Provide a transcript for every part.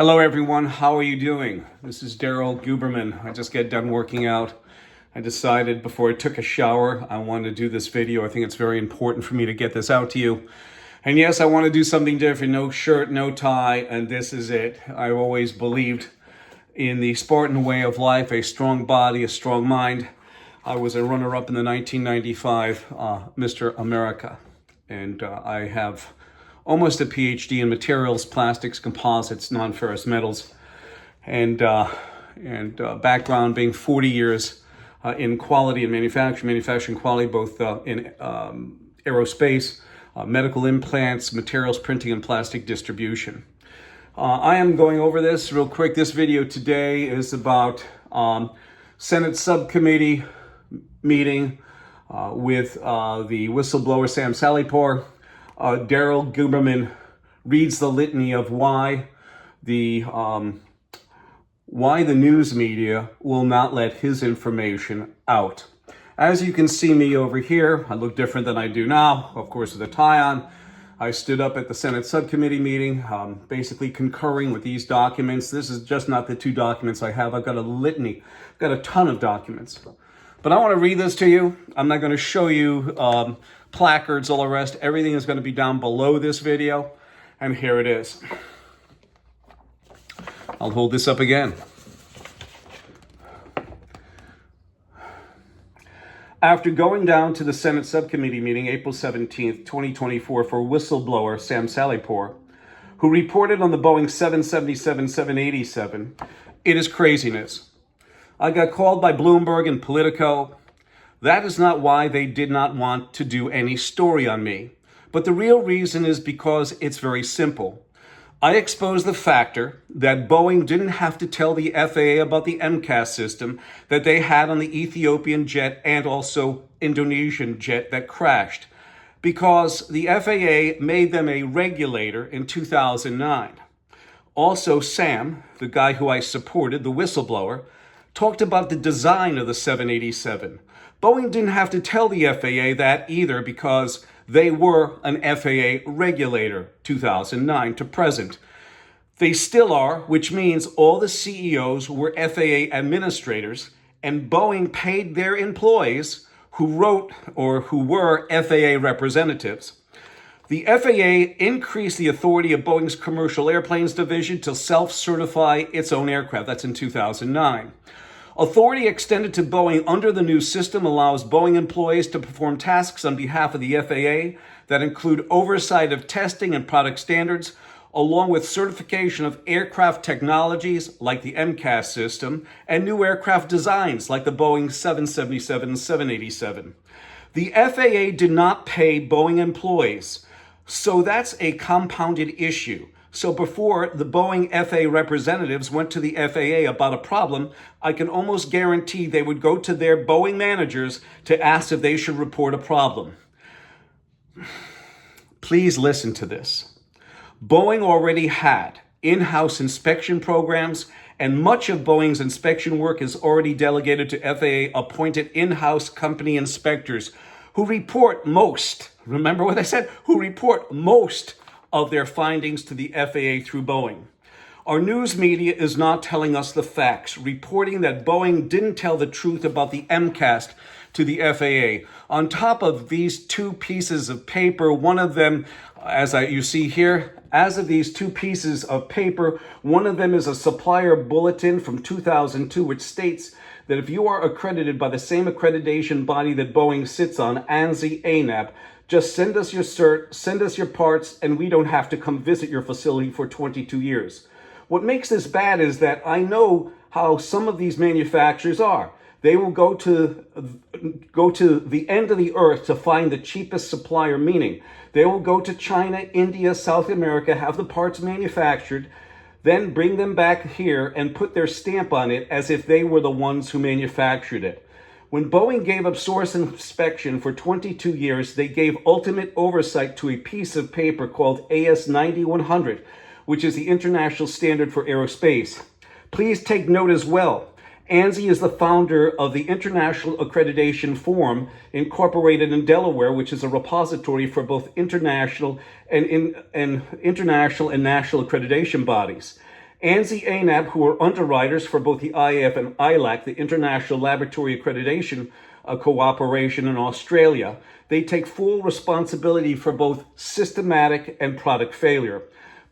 Hello everyone, how are you doing? This is Daryl Guberman. I just got done working out. I decided before I took a shower, I wanted to do this video. I think it's very important for me to get this out to you. And yes, I want to do something different. No shirt, no tie, and this is it. I've always believed in the Spartan way of life, a strong body, a strong mind. I was a runner-up in the 1995 Mr. America, and I have almost a PhD in materials, plastics, composites, non-ferrous metals, and background being 40 years in quality and manufacturing quality, both in aerospace, medical implants, materials printing, and plastic distribution. I am going over this real quick. This video today is about Senate subcommittee meeting with the whistleblower Sam Salihpour. Daryl Guberman reads the litany of why the news media will not let his information out. As you can see me over here, I look different than I do now, of course, with a tie on. I stood up at the Senate subcommittee meeting, basically concurring with these documents. This is just not the two documents I have. I've got a litany, I've got a ton of documents. But I want to read this to you. I'm not going to show you placards, all the rest. Everything is going to be down below this video. And here it is. I'll hold this up again. After going down to the Senate subcommittee meeting April 17th, 2024 for whistleblower Sam Salihpour, who reported on the Boeing 777-787, it is craziness. I got called by Bloomberg and Politico. That is not why they did not want to do any story on me. But the real reason is because it's very simple. I exposed the factor that Boeing didn't have to tell the FAA about the MCAS system that they had on the Ethiopian jet and also Indonesian jet that crashed, because the FAA made them a regulator in 2009. Also, Sam, the guy who I supported, the whistleblower, talked about the design of the 787. Boeing didn't have to tell the FAA that either because they were an FAA regulator, 2009 to present. They still are, which means all the CEOs were FAA administrators, and Boeing paid their employees who wrote or who were FAA representatives. The FAA increased the authority of Boeing's commercial airplanes division to self-certify its own aircraft. That's in 2009. Authority extended to Boeing under the new system allows Boeing employees to perform tasks on behalf of the FAA that include oversight of testing and product standards, along with certification of aircraft technologies like the MCAS system and new aircraft designs like the Boeing 777-787. The FAA did not pay Boeing employees, so that's a compounded issue. So before the Boeing FAA representatives went to the FAA about a problem, I can almost guarantee they would go to their Boeing managers to ask if they should report a problem. Please listen to this. Boeing already had in-house inspection programs, and much of Boeing's inspection work is already delegated to FAA-appointed in-house company inspectors who report most, remember what I said, who report most of their findings to the FAA through Boeing. Our news media is not telling us the facts, reporting that Boeing didn't tell the truth about the MCAS to the FAA. On top of these two pieces of paper, one of them, you see here, as of these two pieces of paper, one of them is a supplier bulletin from 2002, which states that if you are accredited by the same accreditation body that Boeing sits on, ANSI, ANAP, just send us your cert, send us your parts, and we don't have to come visit your facility for 22 years. What makes this bad is that I know how some of these manufacturers are. They will go to the end of the earth to find the cheapest supplier, meaning they will go to China, India, South America, have the parts manufactured, then bring them back here and put their stamp on it as if they were the ones who manufactured it. When Boeing gave up source inspection for 22 years, they gave ultimate oversight to a piece of paper called AS 9100, which is the international standard for aerospace. Please take note as well. ANSI is the founder of the International Accreditation Forum, incorporated in Delaware, which is a repository for both international and national accreditation bodies. ANSI ANAB, who are underwriters for both the IAF and ILAC, the International Laboratory Accreditation Cooperation in Australia, they take full responsibility for both systematic and product failure.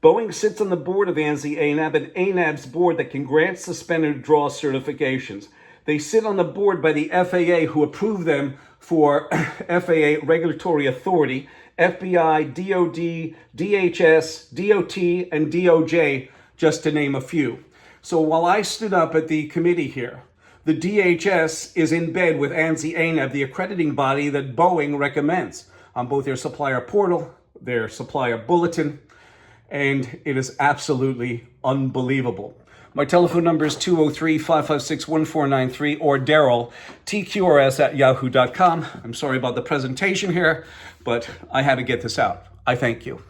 Boeing sits on the board of ANSI ANAB and ANAB's board that can grant, suspend, and withdraw certifications. They sit on the board by the FAA, who approve them for FAA regulatory authority, FBI, DOD, DHS, DOT, and DOJ, just to name a few. So while I stood up at the committee here, the DHS is in bed with ANSI ANAB, the accrediting body that Boeing recommends, on both their supplier portal, their supplier bulletin, and it is absolutely unbelievable. My telephone number is 203-556-1493 or Daryl, tqrs@yahoo.com. I'm sorry about the presentation here, but I had to get this out. I thank you.